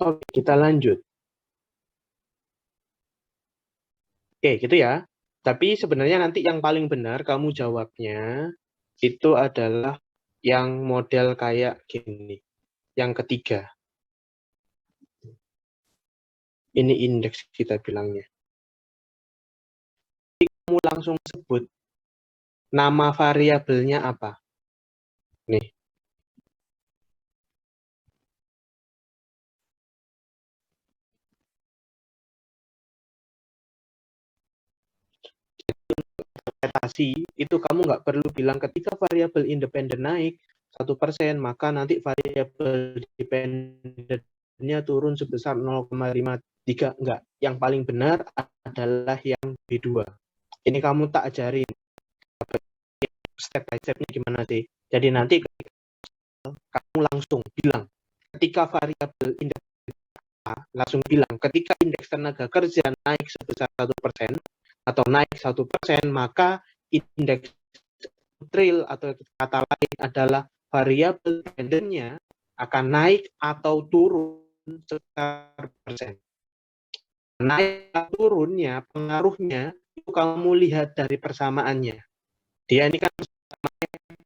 Oke, kita lanjut. Oke, gitu ya. Tapi sebenarnya nanti yang paling benar kamu jawabnya itu adalah yang model kayak gini. Yang ketiga. Ini indeks kita bilangnya. Kamu langsung sebut nama variabelnya apa? Nih. Interpretasi itu kamu nggak perlu bilang ketika variabel independen naik 1%, maka nanti variabel dependennya turun sebesar 0,53. Enggak. Yang paling benar adalah yang B2. Ini kamu tak ajarin step by stepnya gimana sih. Jadi nanti kamu langsung bilang ketika variabel indeks langsung bilang ketika indeks tenaga kerja naik sebesar 1% atau naik 1%, maka indeks real atau kata lain adalah variabel dependennya akan naik atau turun sekitar persen. Naik atau turunnya, pengaruhnya itu kamu lihat dari persamaannya. Dia ini kan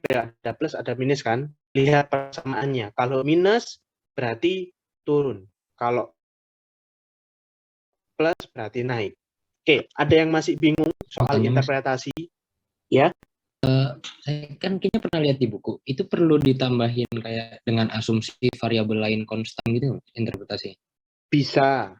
ada plus, ada minus kan? Lihat persamaannya. Kalau minus berarti turun. Kalau plus berarti naik. Oke, ada yang masih bingung soal interpretasi? Ya. Saya kan kayaknya pernah lihat di buku, itu perlu ditambahin kayak dengan asumsi variabel lain konstan gitu interpretasi? Bisa.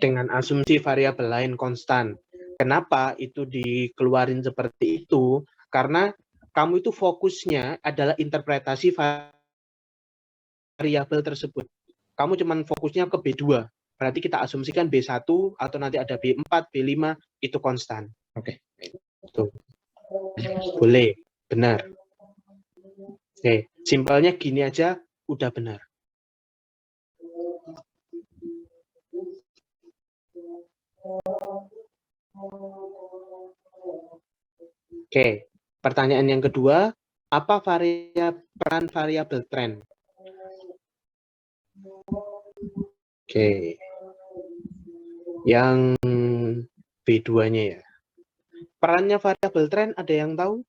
Dengan asumsi variabel lain konstan. Kenapa itu dikeluarin seperti itu? Karena kamu itu fokusnya adalah interpretasi variabel tersebut. Kamu cuma fokusnya ke B2. Berarti kita asumsikan B1 atau nanti ada B4, B5 itu konstan. Oke. Tuh. Boleh, benar. Oke, simpelnya gini aja udah benar. Oke, pertanyaan yang kedua, apa peran variabel tren? Oke, yang B2-nya ya. Perannya variabel tren ada yang tahu?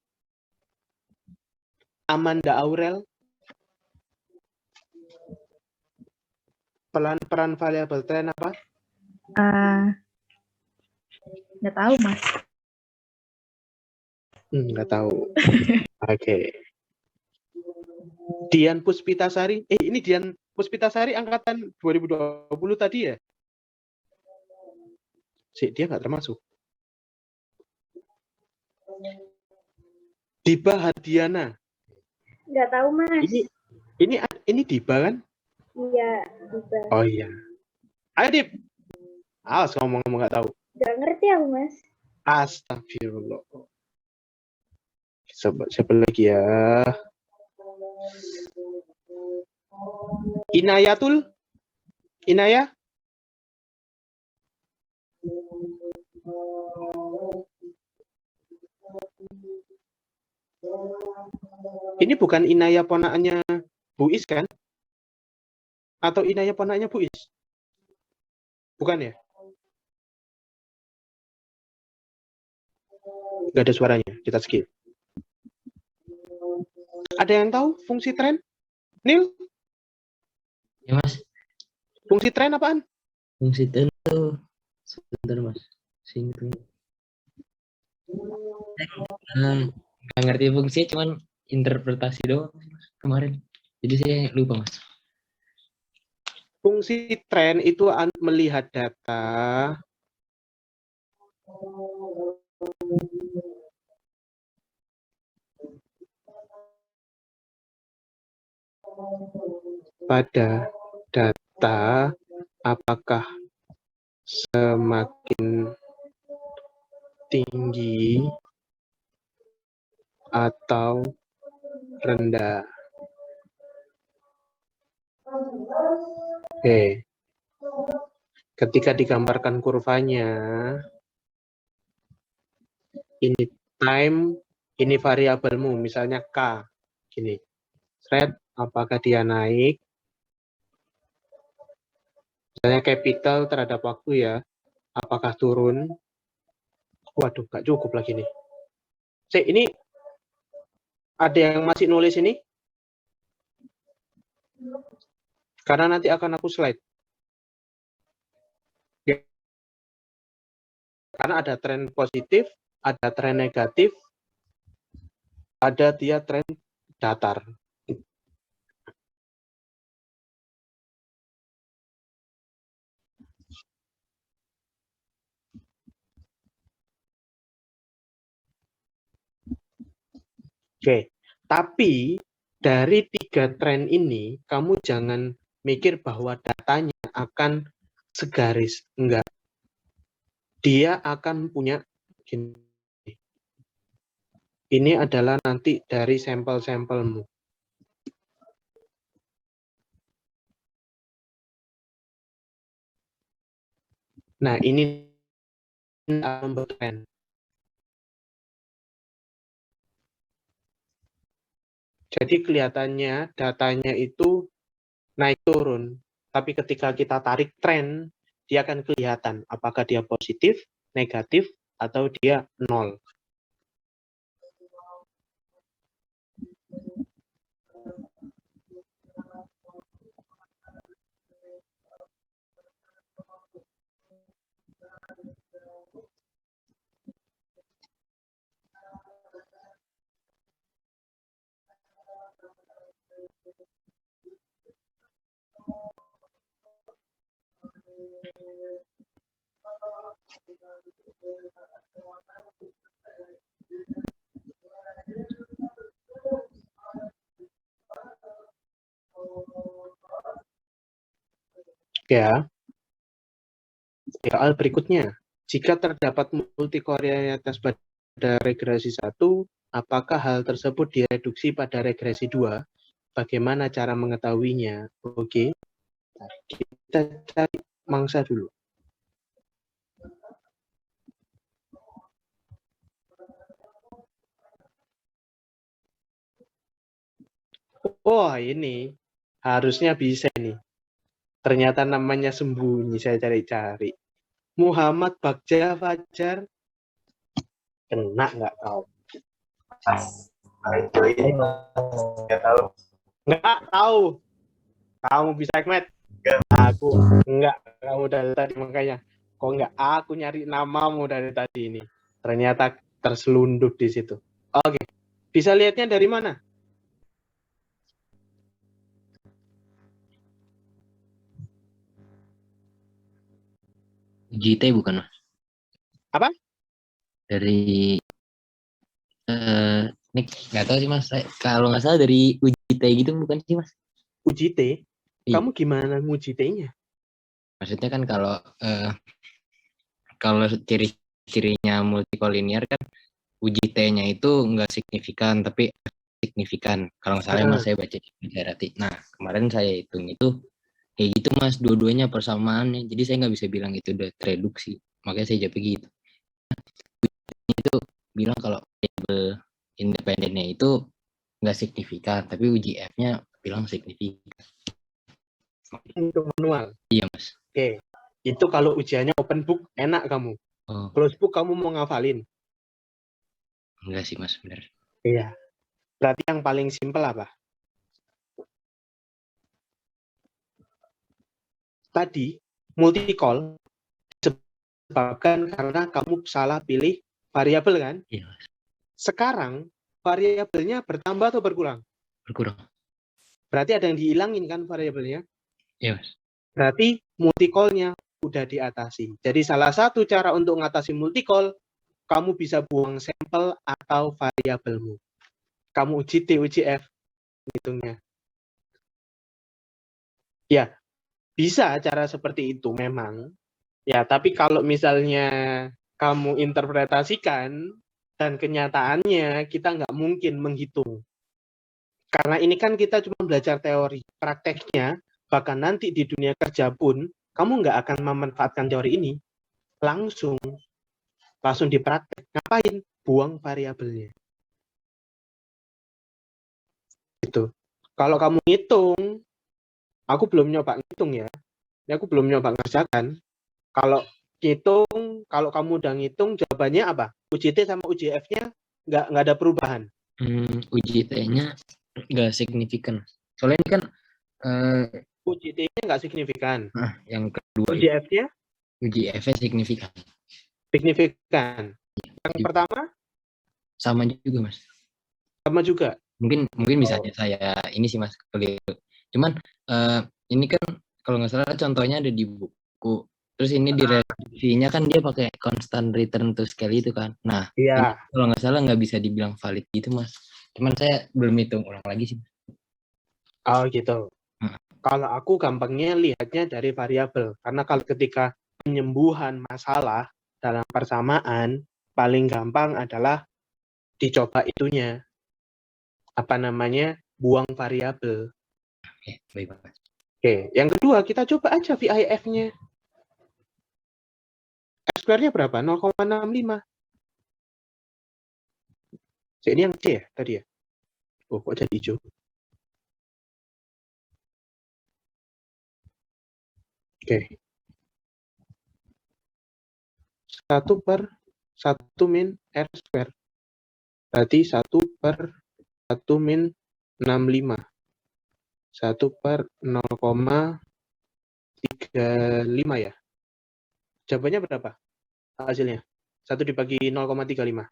Amanda Aurel? Peran variabel tren apa? Nggak tahu, Mas. Nggak tahu. Oke. Dian Puspitasari. Ini Dian Puspitasari angkatan 2020 tadi ya? Dia nggak termasuk. Diba Hadiana. Nggak tahu, Mas. Ini Diba kan? Iya, Diba. Oh iya. Ayo Dip. Awas ngomong-ngomong nggak tahu. Nggak ngerti aku, Mas. Astagfirullah. Siapa lagi ya? Inayatul? Inayah? Ini bukan Inayah ponakannya Bu Is kan? Atau Inayah ponakannya Bu Is? Bukan ya? Nggak ada suaranya, kita skip. Ada yang tahu fungsi tren? Nil? Ya, Mas. Fungsi tren apaan? Fungsi tren itu Sebentar mas. Sini. Nggak ngerti fungsinya, cuman interpretasi doang Mas, kemarin. Jadi saya lupa mas. Fungsi tren itu melihat data pada data apakah semakin tinggi atau rendah. Oke. Ketika digambarkan kurvanya, ini time, ini variabelmu, misalnya K. Gini. Thread, apakah dia naik? Misalnya capital terhadap waktu ya, apakah turun? Waduh, gak cukup lagi nih. Ini ada yang masih nulis ini? Karena nanti akan aku slide. Karena ada tren positif, ada tren negatif, ada dia tren datar. Oke, tapi dari 3 tren ini, kamu jangan mikir bahwa datanya akan segaris. Enggak. Dia akan punya gini. Ini adalah nanti dari sampel-sampelmu. Nah, ini membentuk tren. Jadi kelihatannya datanya itu naik turun. Tapi ketika kita tarik tren, dia akan kelihatan apakah dia positif, negatif, atau dia nol. Ya. Soal berikutnya, jika terdapat multikorialitas pada regresi 1, apakah hal tersebut direduksi pada regresi 2? Bagaimana cara mengetahuinya? Oke, kita cari mangsa dulu. Oh, ini harusnya bisa nih. Ternyata namanya sembunyi, saya cari-cari. Muhammad Bagja Fajar. Kena nggak kau? Nggak tahu. Nggak tahu. Kamu bisa Ahmed? Aku enggak. Kamu dari tadi makanya. Kok enggak? Aku nyari namamu dari tadi ini. Ternyata terselundup di situ. Oke. Bisa lihatnya dari mana? JT bukan mas? Apa? Dari ini nggak tahu sih mas. Kalau nggak salah dari UJT gitu bukan sih mas? UJT? Iya. Kamu gimana UJT-nya? Maksudnya kan kalau ciri-cirinya multikolinear kan UJT-nya itu nggak signifikan tapi signifikan. Kalau nggak salah mas saya baca di Herati. Nah kemarin saya hitung itu kayak gitu mas, dua-duanya persamaannya. Jadi saya nggak bisa bilang itu udah tereduksi. Makanya saya jawab begitu. Itu bilang kalau variabel independennya itu nggak signifikan, tapi UJF-nya bilang signifikan. Untuk manual. Iya mas. Oke. Itu kalau ujiannya open book enak kamu. Oh. Close book kamu mau ngafalin? Enggak sih mas, benar. Iya. Berarti yang paling simpel apa? Tadi multi-call disebabkan karena kamu salah pilih variabel kan? Iya, Mas. Sekarang variabelnya bertambah atau berkurang? Berkurang. Berarti ada yang dihilangin kan variabelnya? Iya, Mas. Berarti multicall-nya udah diatasi. Jadi salah satu cara untuk mengatasi multicall, kamu bisa buang sampel atau variabelmu. Kamu uji T, uji F, hitungnya. Ya, bisa cara seperti itu memang. Ya, tapi kalau misalnya kamu interpretasikan dan kenyataannya kita nggak mungkin menghitung. Karena ini kan kita cuma belajar teori. Prakteknya, bahkan nanti di dunia kerja pun, kamu nggak akan memanfaatkan teori ini. Langsung dipraktek. Ngapain? Buang variabelnya. Gitu. Kalau kamu ngitung, aku belum nyoba ngitung ya. Aku belum nyoba ngerjakan. Kalau ngitung, kalau kamu udah ngitung, jawabannya apa? UJT sama UJF-nya nggak ada perubahan. Uji T-nya nggak signifikan. Soalnya ini kan UJT-nya nggak signifikan. yang kedua itu UJF-nya uji F-nya signifikan. signifikan. Yang pertama Sama juga, Mas. sama juga. Mungkin bisa aja saya ini sih, Mas, keliru. Cuman ini kan kalau nggak salah contohnya ada di buku. Terus ini di revisinya kan dia pakai constant return to scale itu kan. Nah, ini Iya. kalau nggak salah nggak bisa dibilang valid gitu, Mas. Cuman saya belum hitung ulang lagi sih. Oh gitu. Kalau aku gampangnya lihatnya dari variabel. Karena kalau ketika penyembuhan masalah dalam persamaan, paling gampang adalah dicoba itunya. Apa namanya? Buang variabel. Oke, baik, Mas. Oke, yang kedua kita coba aja VIF-nya. F-square-nya berapa? 0,65. Ini yang C ya tadi ya? Oh, kok jadi hijau? Oke. 1/1 min R square. Berarti 1/1 min 65. 1/0,35 ya? Jawabannya berapa hasilnya? 1 dibagi 0,35.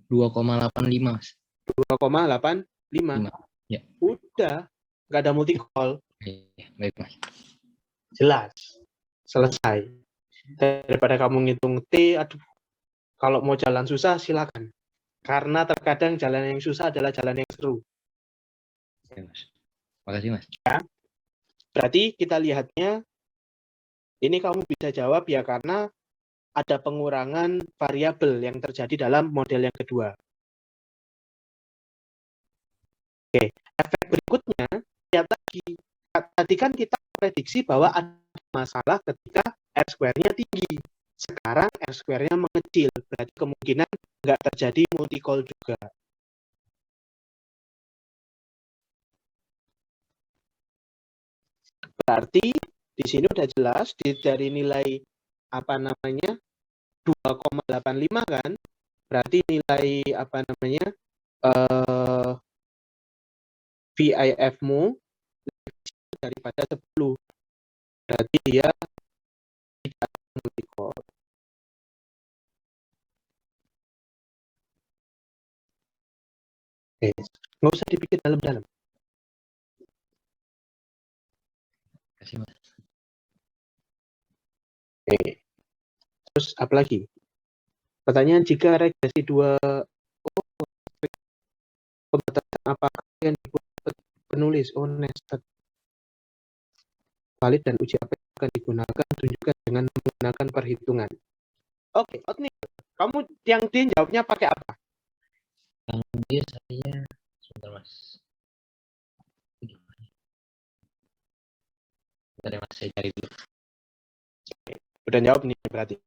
2,85, Mas. 2,85. Ya. Udah, nggak ada multi-call. Baik, Mas. Jelas. Selesai. Daripada kamu ngitung T, aduh, kalau mau jalan susah silakan. Karena terkadang jalan yang susah adalah jalan yang seru. Oke, Mas. Makasih, Mas. Berarti kita lihatnya, ini kamu bisa jawab ya karena ada pengurangan variabel yang terjadi dalam model yang kedua. Oke, efek berikutnya, lihat lagi. Tadi kan kita prediksi bahwa ada masalah ketika R square-nya tinggi. Sekarang R square-nya mengecil, berarti kemungkinan nggak terjadi multi-call juga. Berarti di sini udah jelas dari nilai apa namanya 2,85 kan, berarti nilai apa namanya VIF-mu daripada 10, berarti dia tidak multi-call. Oke, nggak usah dipikir dalam-dalam. Makasih, Mas. Oke. Terus apa lagi? Pertanyaan, jika regresi 2 pembatasan apakah yang dibuat penulis nested valid dan uji apa yang akan digunakan tunjukkan dengan menggunakan perhitungan. Oke, Otni, kamu yang D jawabnya pakai apa? Yang D saya sebentar, Mas. Bentar ya, Mas, saya cari dulu. Udah jawab nih berarti.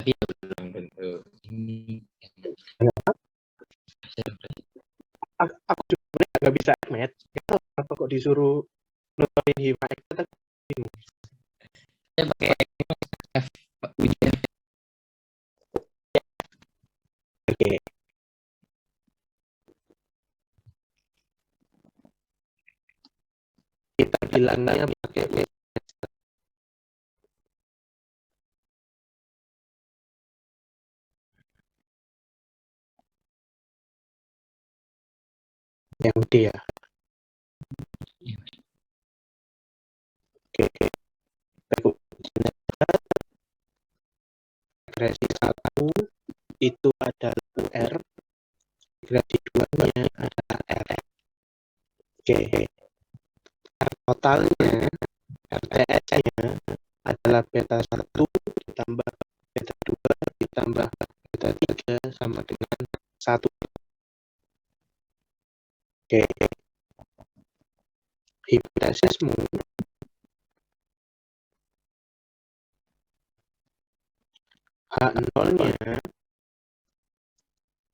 Tapi ya belum tentu. Ini Aku sebenarnya nggak bisa match. Apa kok disuruh nuturin hima kita bingung. saya pakai F uji F. Oke. Kita bilangnya pakai Yang D ya. Oke. Berikutnya, regresi 1 itu adalah UR, regresi 2-nya adalah R. Oke. Totalnya, RTS-nya adalah beta 1 ditambah beta 2 ditambah beta 3 sama dengan 1. Oke. Hipotesismu H0-nya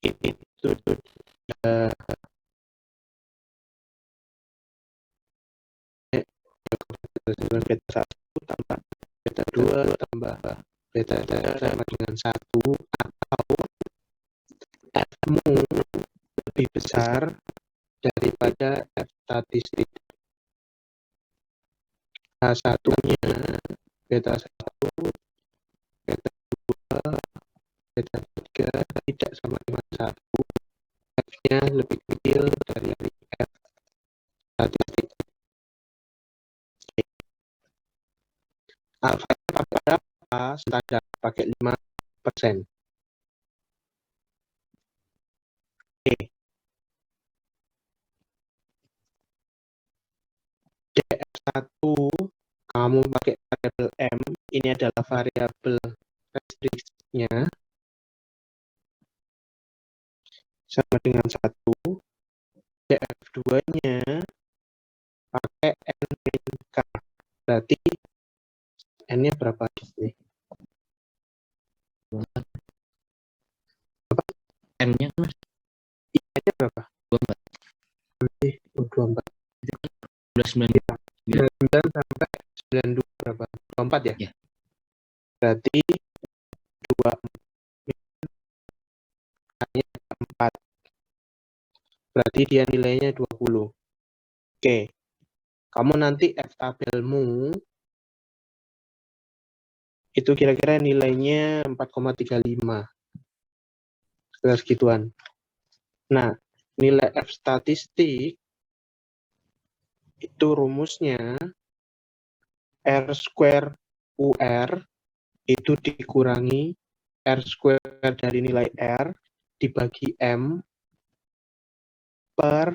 itu beta 1 tambah beta 2 tambah beta 3 sama dengan 1, atau F-mu lebih besar daripada F statistik. H1-nya beta 1, beta 2, beta 3 tidak sama dengan 1. F-nya lebih kecil dari F statistik. Alpha pakai berapa? Standar pakai 5%. Oke. DF1 kamu pakai variabel M, ini adalah variabel restriksinya sama dengan 1. DF2-nya pakai N min K, berarti N-nya berapa nih? M-nya kan I-nya berapa? 24. 99 sampai 92 berapa? 24 ya? Ya. Berarti 2 hanya 4. Berarti dia nilainya 20. Oke. Kamu nanti F tabelmu itu kira-kira nilainya 4,35. Sekitar segituan. Nah, nilai F statistik itu rumusnya R square UR itu dikurangi R square dari nilai R dibagi M per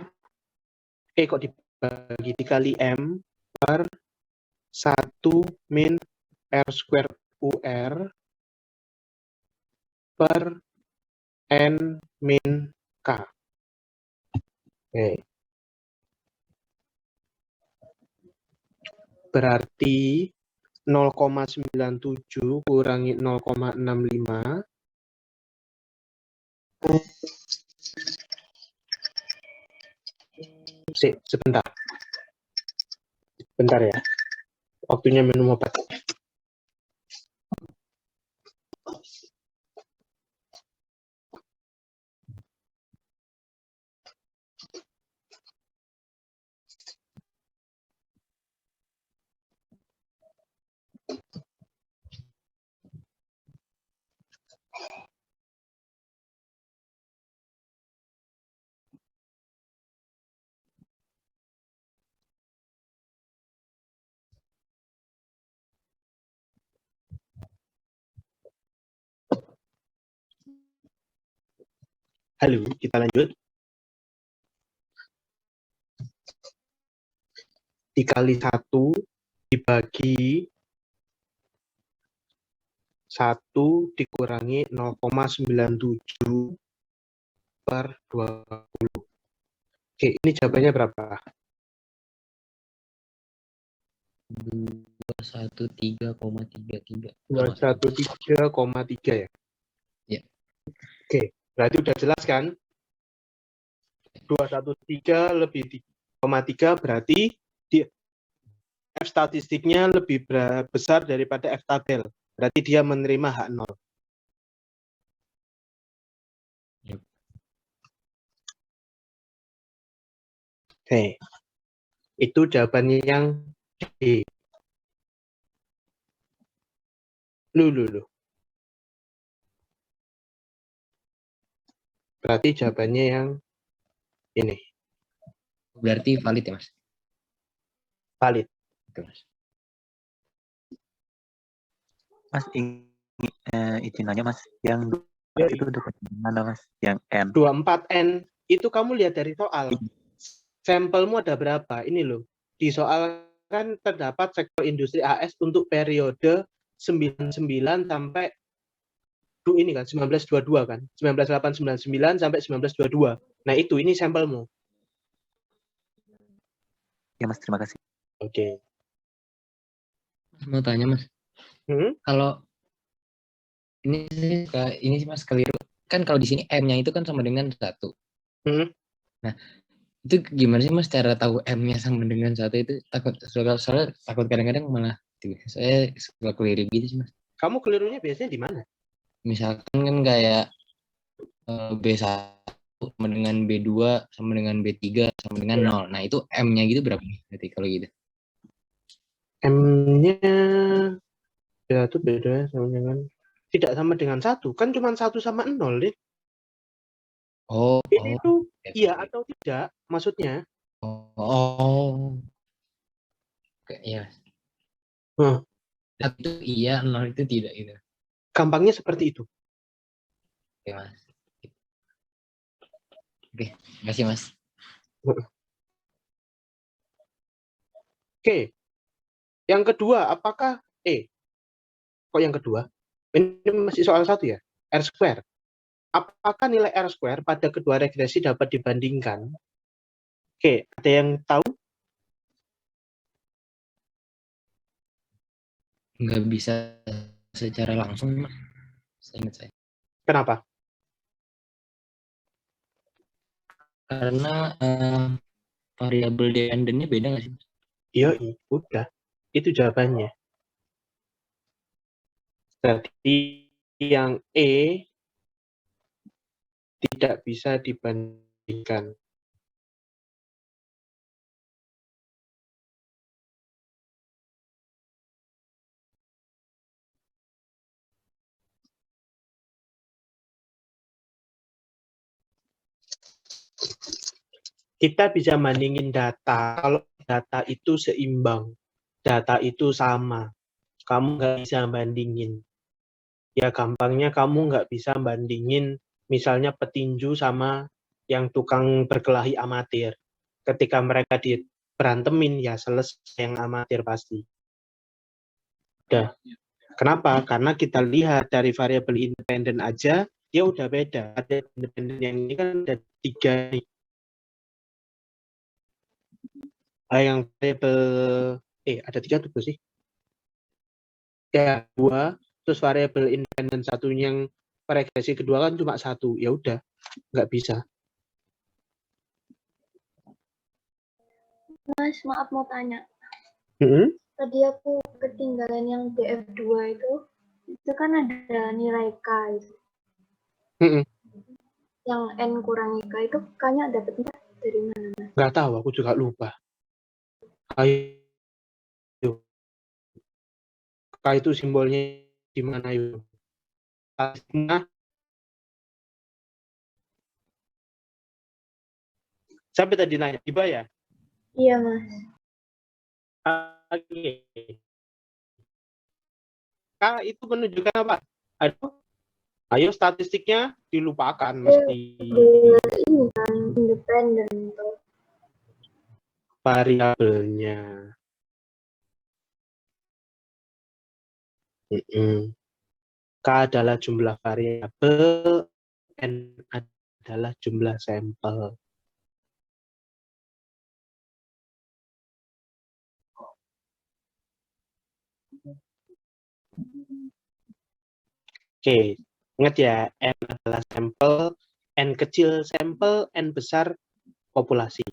kok dibagi dikali M per 1 min R square UR per N min K. Oke. Berarti 0,97 kurangi 0,65 sebentar. Bentar ya. Waktunya minum obat. Halo, kita lanjut. Dikali 1 dibagi 1 dikurangi 0,97 per 20. Oke, ini jawabannya berapa? 213,33. 213,3 ya? Ya. Oke, berarti udah jelas kan? 213 lebih 3,3 berarti di F statistiknya lebih besar daripada F tabel. Berarti dia menerima H0. Yep. Oke. Itu jawabannya yang D. Loh. Berarti jawabannya yang ini. berarti valid ya Mas? Valid. Oke, Mas. Mas, izin nanya Mas, yang Ya, itu dekat mana Mas? Yang N. 24N itu kamu lihat dari soal. Sampelmu ada berapa? Ini loh. Di soal kan terdapat sektor industri AS untuk periode 99 sampai ini kan 1922 kan. 19899 sampai 1922. Nah, ini sampelmu. Ya Mas, terima kasih. Oke. Mas mau tanya Mas, kalau ini sih Mas keliru. Kan kalau di sini M-nya itu kan sama dengan 1. Nah, itu gimana sih Mas cara tahu M-nya sama dengan 1 itu? Soalnya takut kadang-kadang malah saya suka keliru gitu sih Mas. Kamu kelirunya biasanya di mana? Misalkan kan kayak B1 sama dengan B2 sama dengan B3 sama dengan 0. Nah, itu M-nya gitu berapa nih? Berarti kalau gitu. M-nya ya itu beda sama dengan tidak sama dengan 1. Kan cuma 1 sama 0, deh. Ini tuh iya atau tidak maksudnya. Oke, iya. Nah, 1 itu iya, 0 itu tidak gitu. gampangnya seperti itu. Oke, Mas. Oke, makasih Mas. Oke. Yang kedua, apakah kok yang kedua? Ini masih soal 1 ya? R square. Apakah nilai R square pada kedua regresi dapat dibandingkan? Oke, ada yang tahu? Nggak bisa secara langsung, Mas. Seingat saya. Kenapa? Karena variabel dependennya beda nggak sih? Iya, udah. Itu jawabannya. Jadi yang tidak bisa dibandingkan. Kita bisa bandingin data. Kalau data itu seimbang, data itu sama, kamu nggak bisa bandingin. Ya gampangnya kamu nggak bisa bandingin misalnya petinju sama yang tukang berkelahi amatir. Ketika mereka berantemin, ya selesai yang amatir pasti. Udah. Kenapa? Karena kita lihat dari variabel independen aja, dia udah beda. Ada independen yang ini kan ada 3 nih. Yang variabel ada 3 tuh sih. Ya 2, terus variabel independen satunya yang regresi kedua kan cuma 1. Ya udah, nggak bisa. Mas, maaf mau tanya. Mm-hmm. Tadi aku ketinggalan yang DF2 itu kan ada nilai K itu. Mm-hmm. Yang N kurangi K itu K-nya dapetnya dari mana? Nggak tahu, aku juga lupa. Ayo. K itu simbolnya di mana yuk? Nah, sampai tadi nanya, Iba ya? Iya, Mas. Oke. K itu menunjukkan apa? Ayo statistiknya dilupakan mesti. Ini kan independen tuh. Variabelnya. K adalah jumlah variabel, N adalah jumlah sampel. Oke, ingat ya, N adalah sampel, N kecil sampel, N besar populasi.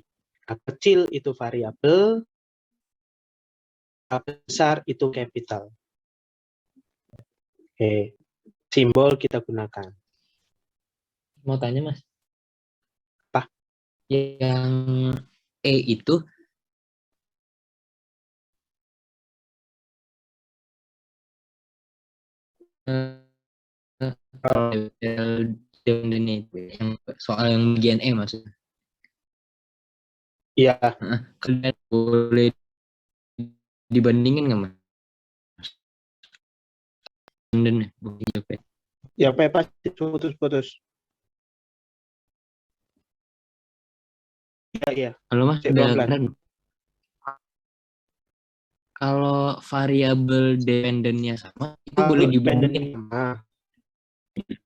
K kecil itu variabel, K besar itu capital. Oke, simbol kita gunakan. Mau tanya Mas. Apa? Yang E itu yang soal yang bagian E maksudnya. Iya, Kalian boleh dibandingin nggak mas? Dan ya Pepa putus-putus. Iya, iya. kalau mas Cek udah pelan-pelan. kedengeran? Kalau variabel dependennya sama, itu boleh Kalau dibandingin. dependent sama,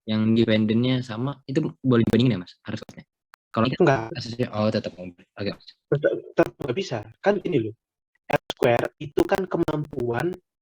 Yang dependennya sama, itu boleh dibandingin ya mas? Harusnya. Kalau ini enggak, asasnya, oh tetap oke mas. tetap nggak bisa. Kan ini loh, R square itu kan kemampuan